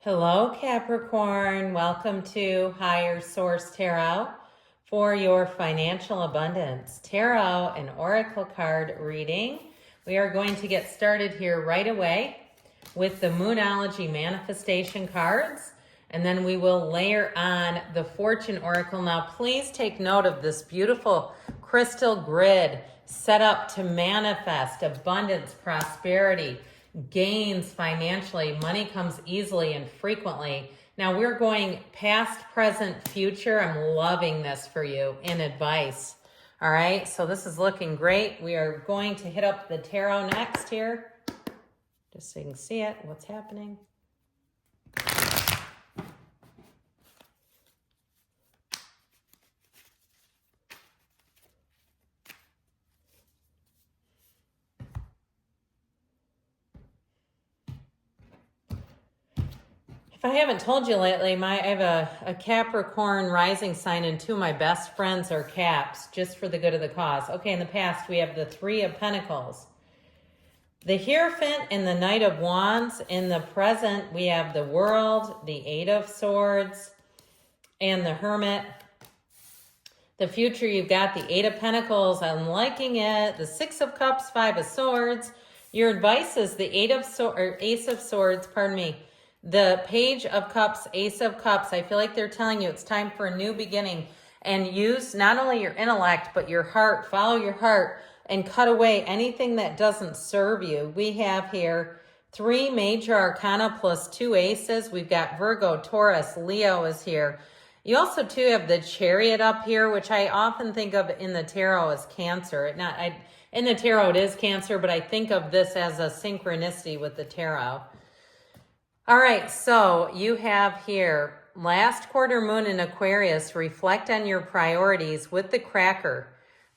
Hello, Capricorn. Welcome to Higher Source Tarot for your financial abundance. Tarot and Oracle card reading. We are going to get started here right away with the Moonology manifestation cards, and then we will layer on the Fortune Oracle. Now, please take note of this beautiful crystal grid set up to manifest abundance, prosperity, gains financially. Money comes easily and frequently. Now we're going past, present, future. I'm loving this for you in advice. All right, so this is looking great. We are going to hit up the tarot next here, just so you can see it, what's happening. If I haven't told you lately, I have a Capricorn rising sign, and two of my best friends are Caps, just for the good of the cause. Okay, in the past, we have the Three of Pentacles, the Hierophant, and the Knight of Wands. In the present, we have the World, the Eight of Swords, and the Hermit. The future, you've got the Eight of Pentacles. I'm liking it. The Six of Cups, Five of Swords. Your advice is the Ace of Swords, pardon me. The Page of Cups, Ace of Cups. I feel like they're telling you it's time for a new beginning, and use not only your intellect, but your heart. Follow your heart and cut away anything that doesn't serve you. We have here 3 major arcana plus 2 aces. We've got Virgo, Taurus, Leo is here. You also too have the Chariot up here, which I often think of in the tarot as Cancer. In the tarot it is Cancer, but I think of this as a synchronicity with the tarot. All right, so you have here last quarter moon in Aquarius. Reflect on your priorities with the cracker.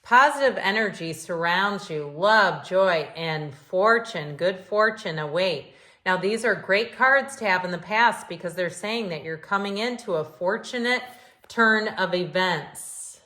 Positive energy surrounds you. Love, joy, and fortune. Good fortune await. Now, these are great cards to have in the past because they're saying that you're coming into a fortunate turn of events.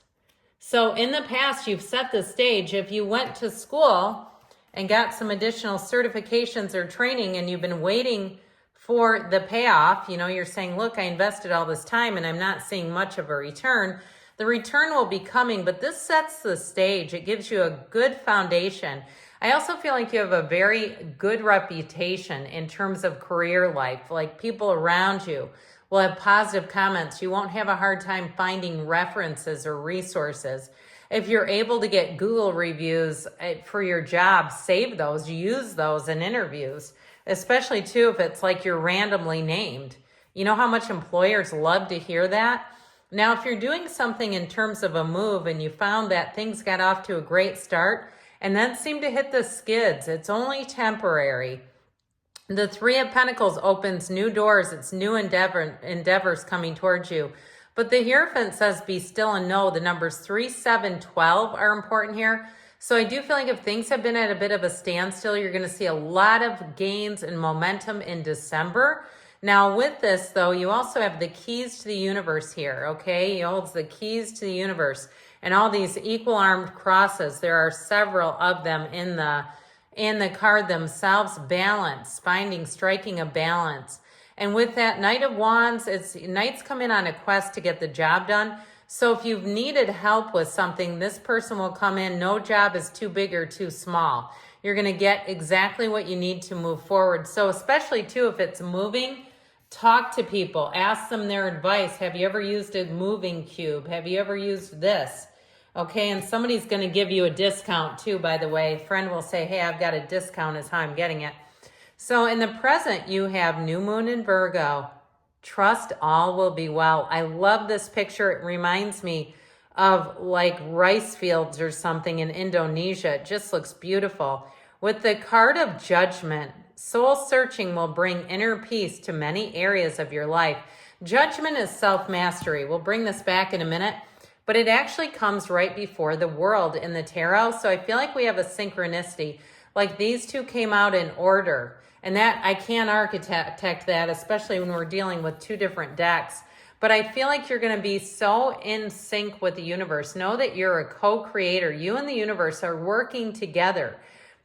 So in the past, you've set the stage. If you went to school and got some additional certifications or training and you've been waiting for the payoff, you're saying, look, I invested all this time and I'm not seeing much of a return. The return will be coming, but this sets the stage. It gives you a good foundation. I also feel like you have a very good reputation in terms of career life. Like, people around you will have positive comments. You won't have a hard time finding references or resources. If you're able to get Google reviews for your job, save those, use those in interviews. Especially too if it's like you're randomly named. You know how much employers love to hear that? Now, if you're doing something in terms of a move and you found that things got off to a great start and then seem to hit the skids, it's only temporary. The Three of Pentacles opens new doors. It's new endeavors coming towards you. But the Hierophant says be still and know. The numbers 3, 7, 12 are important here. So I do feel like if things have been at a bit of a standstill, you're going to see a lot of gains and momentum in December. Now with this, though, you also have the keys to the universe here, okay? He holds the keys to the universe. And all these equal armed crosses, there are several of them in the card themselves. Balance, striking a balance. And with that Knight of Wands, Knights come in on a quest to get the job done. So if you've needed help with something, this person will come in. No job is too big or too small. You're going to get exactly what you need to move forward. So especially too, if it's moving, talk to people, ask them their advice. Have you ever used a moving cube? Have you ever used this? Okay, and somebody's going to give you a discount too, by the way. A friend will say, hey, I've got a discount is how I'm getting it. So in the present, you have new moon in Virgo. Trust all will be well. I love this picture. It reminds me of like rice fields or something in Indonesia. It just looks beautiful. With the card of Judgment, soul searching will bring inner peace to many areas of your life. Judgment is self-mastery. We'll bring this back in a minute, but it actually comes right before the World in the tarot. So I feel like we have a synchronicity. Like these two came out in order. And that I can't architect that, especially when we're dealing with 2 different decks. But I feel like you're going to be so in sync with the universe. Know that you're a co-creator. You and the universe are working together.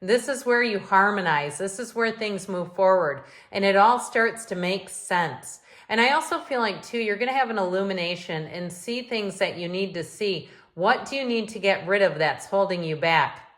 This is where you harmonize. This is where things move forward. And it all starts to make sense. And I also feel like, too, you're going to have an illumination and see things that you need to see. What do you need to get rid of that's holding you back?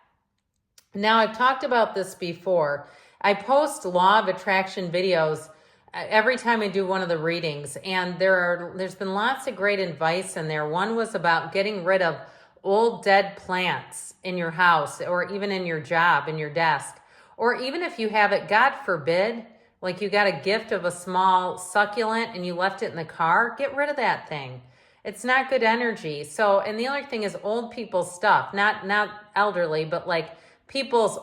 Now, I've talked about this before. I post law of attraction videos every time I do one of the readings, and there's been lots of great advice in there. One was about getting rid of old dead plants in your house, or even in your job, in your desk, or even if you have it, God forbid, like you got a gift of a small succulent and you left it in the car, get rid of that thing. It's not good energy. So, and the other thing is old people's stuff, not elderly, but like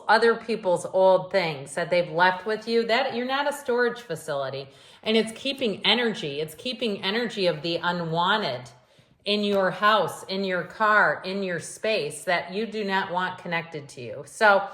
other people's old things that they've left with you, that you're not a storage facility, and it's keeping energy. It's keeping energy of the unwanted in your house, in your car, in your space that you do not want connected to you. So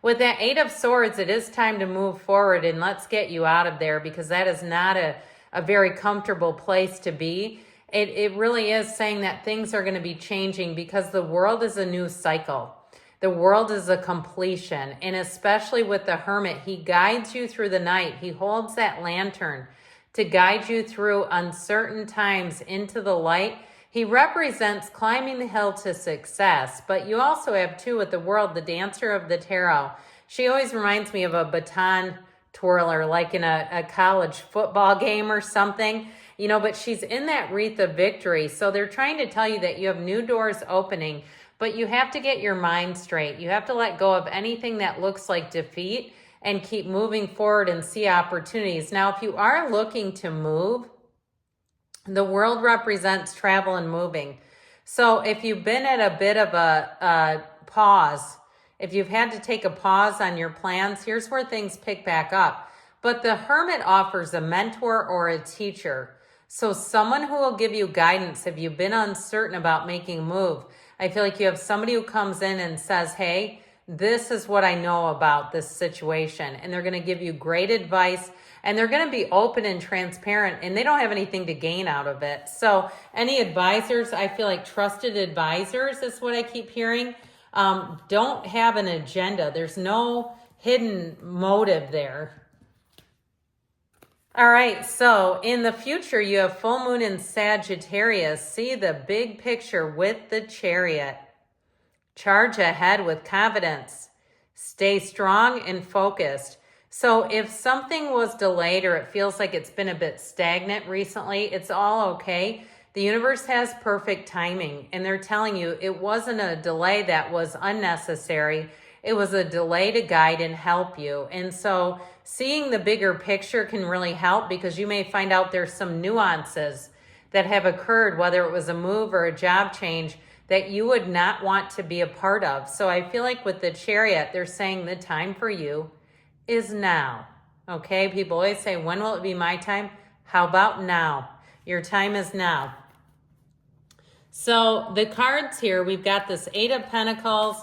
with that Eight of Swords, it is time to move forward, and let's get you out of there, because that is not a very comfortable place to be. It really is saying that things are going to be changing, because the world is a new cycle. The world is a completion. And especially with the Hermit, he guides you through the night. He holds that lantern to guide you through uncertain times into the light. He represents climbing the hill to success. But you also have, too, with the World, the Dancer of the Tarot. She always reminds me of a baton twirler, like in a college football game or something. You know, but she's in that wreath of victory. So they're trying to tell you that you have new doors opening, but you have to get your mind straight. You have to let go of anything that looks like defeat and keep moving forward and see opportunities. Now, if you are looking to move, the World represents travel and moving. So if you've been at a bit of a pause, if you've had to take a pause on your plans, here's where things pick back up. But the Hermit offers a mentor or a teacher. So someone who will give you guidance if you've been uncertain about making a move. I feel like you have somebody who comes in and says, hey, this is what I know about this situation. And they're going to give you great advice, and they're going to be open and transparent, and they don't have anything to gain out of it. So any advisors, I feel like trusted advisors is what I keep hearing, don't have an agenda. There's no hidden motive there. All right, so in the future, you have full moon in Sagittarius. See the big picture with the Chariot. Charge ahead with confidence. Stay strong and focused. So if something was delayed, or it feels like it's been a bit stagnant recently, it's all okay. The universe has perfect timing, and they're telling you it wasn't a delay that was unnecessary. It was a delay to guide and help you. And so seeing the bigger picture can really help, because you may find out there's some nuances that have occurred, whether it was a move or a job change, that you would not want to be a part of. So I feel like with the Chariot, they're saying the time for you is now. Okay, people always say, when will it be my time? How about now? Your time is now. So the cards here, we've got this Eight of Pentacles,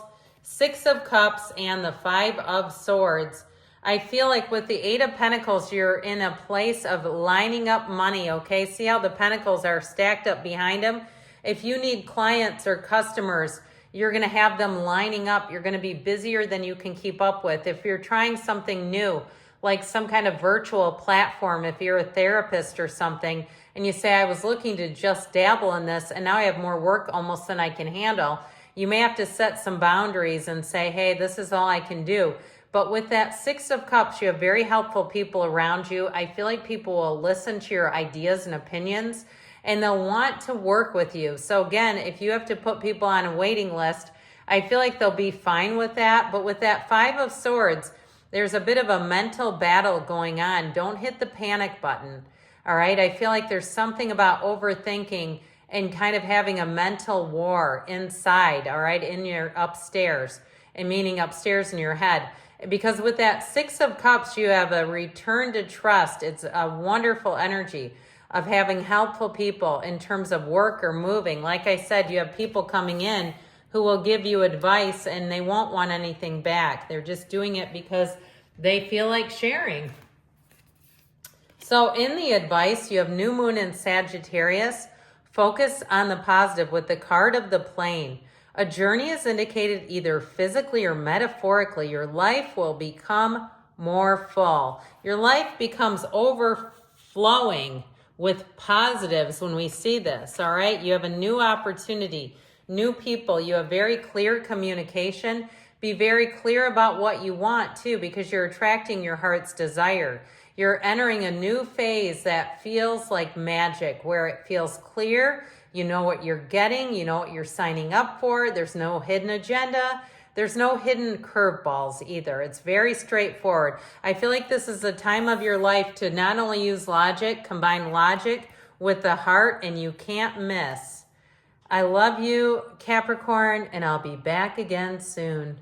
Six of Cups, and the Five of Swords. I feel like with the Eight of Pentacles, you're in a place of lining up money, okay? See how the Pentacles are stacked up behind them? If you need clients or customers, you're going to have them lining up. You're going to be busier than you can keep up with. If you're trying something new, like some kind of virtual platform, if you're a therapist or something, and you say, I was looking to just dabble in this, and now I have more work almost than I can handle, you may have to set some boundaries and say, hey, this is all I can do. But with that Six of Cups, you have very helpful people around you. I feel like people will listen to your ideas and opinions, and they'll want to work with you. So again, if you have to put people on a waiting list, I feel like they'll be fine with that. But with that Five of Swords, there's a bit of a mental battle going on. Don't hit the panic button. All right. I feel like there's something about overthinking and kind of having a mental war inside, all right, in your upstairs, and meaning upstairs in your head. Because with that Six of Cups, you have a return to trust. It's a wonderful energy of having helpful people in terms of work or moving. Like I said, you have people coming in who will give you advice, and they won't want anything back. They're just doing it because they feel like sharing. So in the advice, you have new moon in Sagittarius. Focus on the positive with the card of the plane. A journey is indicated either physically or metaphorically. Your life will become more full. Your life becomes overflowing with positives when we see this, all right? You have a new opportunity, new people. You have very clear communication. Be very clear about what you want too, because you're attracting your heart's desire. You're entering a new phase that feels like magic, where it feels clear. You know what you're getting. You know what you're signing up for. There's no hidden agenda. There's no hidden curveballs either. It's very straightforward. I feel like this is a time of your life to not only use logic, combine logic with the heart, and you can't miss. I love you, Capricorn, and I'll be back again soon.